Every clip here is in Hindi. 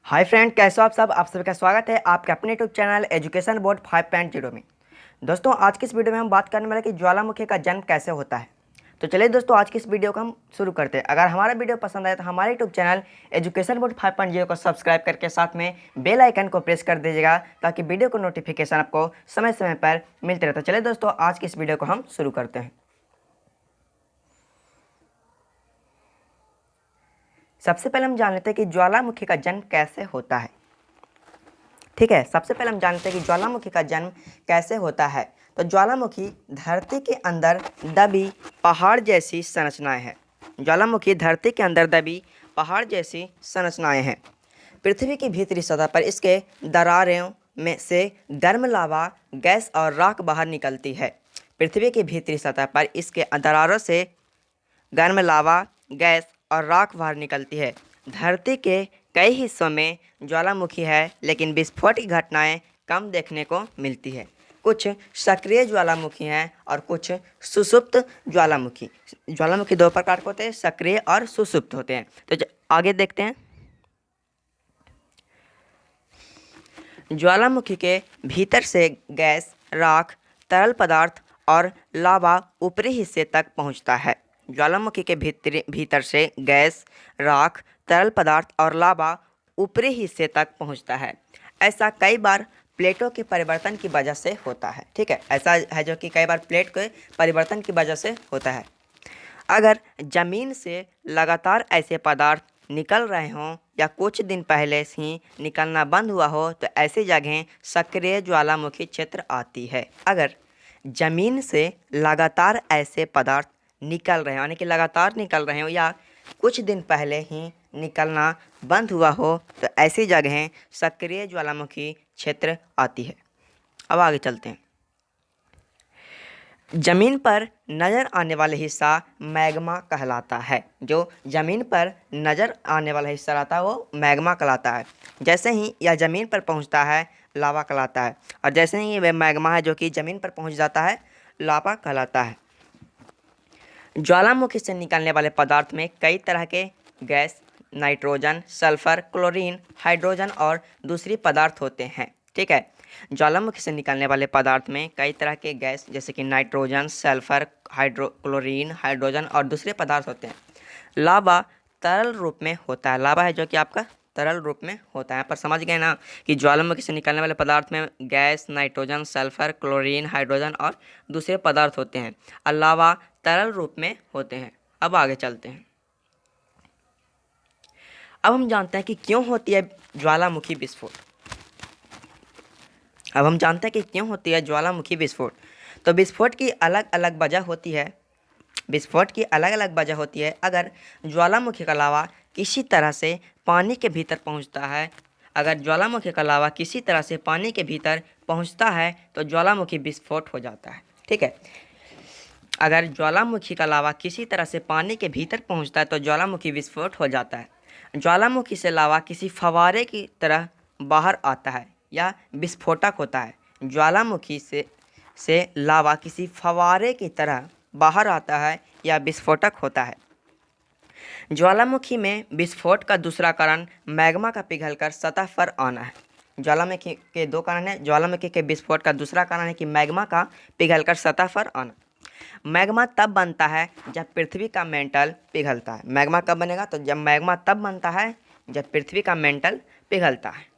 हाय फ्रेंड, कैसे हो आप सब। आप सभी का स्वागत है आपके अपने यूट्यूब चैनल एजुकेशन बोर्ड 5.0 में। दोस्तों, आज की इस वीडियो में हम बात करने वाले कि ज्वालामुखी का जन्म कैसे होता है। तो चलिए दोस्तों, आज की इस वीडियो को हम शुरू करते हैं। अगर हमारा वीडियो पसंद आए तो हमारे यूट्यूब चैनल एजुकेशन बोर्ड 5.0 को सब्सक्राइब करके साथ में बेल आइकन को प्रेस कर दीजिएगा, ताकि वीडियो को नोटिफिकेशन आपको समय समय पर मिलते रहे। तो चलिए दोस्तों, आज की इस वीडियो को हम शुरू करते हैं। सबसे पहले हम जान लेते हैं कि ज्वालामुखी का जन्म कैसे होता है। ठीक है, सबसे पहले हम जानते हैं कि ज्वालामुखी का जन्म कैसे होता है। तो ज्वालामुखी धरती के अंदर दबी पहाड़ जैसी संरचनाएं हैं। ज्वालामुखी धरती के अंदर दबी पहाड़ जैसी संरचनाएं हैं। पृथ्वी की भीतरी सतह पर इसके दरारों में से गर्म लावा, गैस और राख बाहर निकलती है। पृथ्वी की भीतरी सतह पर इसके दरारों से गर्म लावा, गैस और राख बाहर निकलती है। धरती के कई हिस्सों में ज्वालामुखी है, लेकिन विस्फोट की घटनाएं कम देखने को मिलती है। कुछ सक्रिय ज्वालामुखी हैं और कुछ सुषुप्त ज्वालामुखी। ज्वालामुखी दो प्रकार के होते हैं, सक्रिय और सुषुप्त होते हैं। तो आगे देखते हैं। ज्वालामुखी के भीतर से गैस, राख, तरल पदार्थ और लावा ऊपरी हिस्से तक पहुंचता है। ज्वालामुखी के भीतर से गैस, राख, तरल पदार्थ और लावा ऊपरी हिस्से तक पहुंचता है। ऐसा कई बार प्लेटों के परिवर्तन की वजह से होता है। ठीक है, ऐसा है जो कि कई बार प्लेट के परिवर्तन की वजह से होता है। अगर जमीन से लगातार ऐसे पदार्थ निकल रहे हों या कुछ दिन पहले ही निकलना बंद हुआ हो तो ऐसी जगहें सक्रिय ज्वालामुखी क्षेत्र आती है। अगर जमीन से लगातार ऐसे पदार्थ निकल रहे हो, यानी कि लगातार निकल रहे हो या कुछ दिन पहले ही निकलना बंद हुआ हो तो ऐसी जगहें सक्रिय ज्वालामुखी क्षेत्र आती है। अब आगे चलते हैं। जमीन पर नज़र आने वाला हिस्सा मैग्मा कहलाता है। जो जमीन पर नज़र आने वाला हिस्सा रहता है वो मैग्मा कहलाता है। जैसे ही यह जमीन पर पहुंचता है लावा कहलाता है, और जैसे ही वह मैग्मा है जो कि जमीन पर पहुंच जाता है लावा कहलाता है। ज्वालामुखी से निकलने वाले पदार्थ में कई तरह के gas, nitrogen, sulphur, chlorine, hydrogen और दूसरी पदार्थ होते हैं। ठीक है, ज्वालामुखी से निकलने वाले पदार्थ में कई तरह के गैस जैसे कि नाइट्रोजन, सल्फर, क्लोरीन, हाइड्रोजन और दूसरे पदार्थ होते हैं। लावा तरल रूप में होता है। लावा है जो कि आपका तरल रूप में होता है। पर समझ गए ना कि ज्वालामुखी से निकलने वाले पदार्थ में gas, nitrogen, sulphur, chlorine, hydrogen और दूसरे पदार्थ होते हैं, और लावा तरल रूप में होते हैं। अब आगे चलते हैं। अब हम जानते हैं कि क्यों होती है ज्वालामुखी विस्फोट। अब हम जानते हैं कि क्यों होती है ज्वालामुखी विस्फोट। तो विस्फोट की अलग अलग वजह होती है। विस्फोट की अलग अलग वजह होती है। अगर ज्वालामुखी का लावा किसी तरह से पानी के भीतर पहुंचता है, अगर ज्वालामुखी का लावा किसी तरह से पानी के भीतर पहुंचता है तो ज्वालामुखी विस्फोट हो जाता है। ठीक है, अगर ज्वालामुखी का लावा किसी तरह से पानी के भीतर पहुंचता है तो ज्वालामुखी विस्फोट हो जाता है। ज्वालामुखी से लावा किसी फव्वारे की तरह बाहर आता है या विस्फोटक होता है। ज्वालामुखी से लावा किसी फव्वारे की तरह बाहर आता है या विस्फोटक होता है। ज्वालामुखी में विस्फोट का दूसरा कारण मैग्मा का पिघलकर सतह पर आना है। ज्वालामुखी के दो कारण हैं। ज्वालामुखी के विस्फोट का दूसरा कारण है कि मैग्मा का पिघलकर सतह पर आना। मैग्मा तब बनता है जब पृथ्वी का मेंटल पिघलता है। मैग्मा कब बनेगा? तो जब मैग्मा तब बनता है जब पृथ्वी का मेंटल पिघलता है।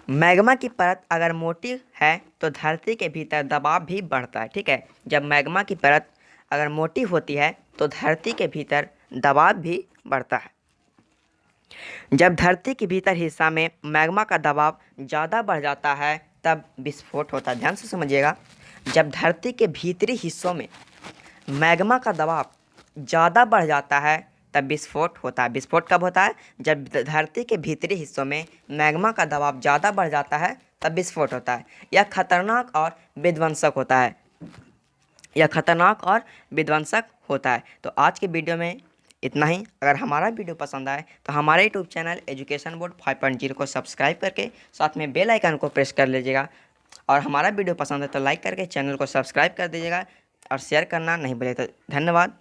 मैग्मा की परत अगर मोटी है तो धरती के भीतर दबाव भी बढ़ता है। ठीक है, जब मैग्मा की परत अगर मोटी होती है तो धरती के भीतर दबाव भी बढ़ता है। जब धरती के भीतर हिस्सा में मैग्मा का दबाव ज़्यादा बढ़ जाता है तब विस्फोट होता है। ध्यान से समझिएगा, जब धरती के भीतरी हिस्सों में मैग्मा का दबाव ज़्यादा बढ़ जाता है तब विस्फोट होता है। विस्फोट कब होता है? जब धरती के भीतरी हिस्सों में मैग्मा का दबाव ज़्यादा बढ़ जाता है तब विस्फोट होता है। यह खतरनाक और विध्वंसक होता है। यह खतरनाक और विध्वंसक होता है। तो आज के वीडियो में इतना ही। अगर हमारा वीडियो पसंद आए तो हमारे यूट्यूब चैनल एजुकेशन बोर्ड 5.0 को सब्सक्राइब करके साथ में बेल आइकन को प्रेस कर लीजिएगा, और हमारा वीडियो पसंद है तो लाइक करके चैनल को सब्सक्राइब कर दीजिएगा और शेयर करना नहीं भूलिए। तो धन्यवाद।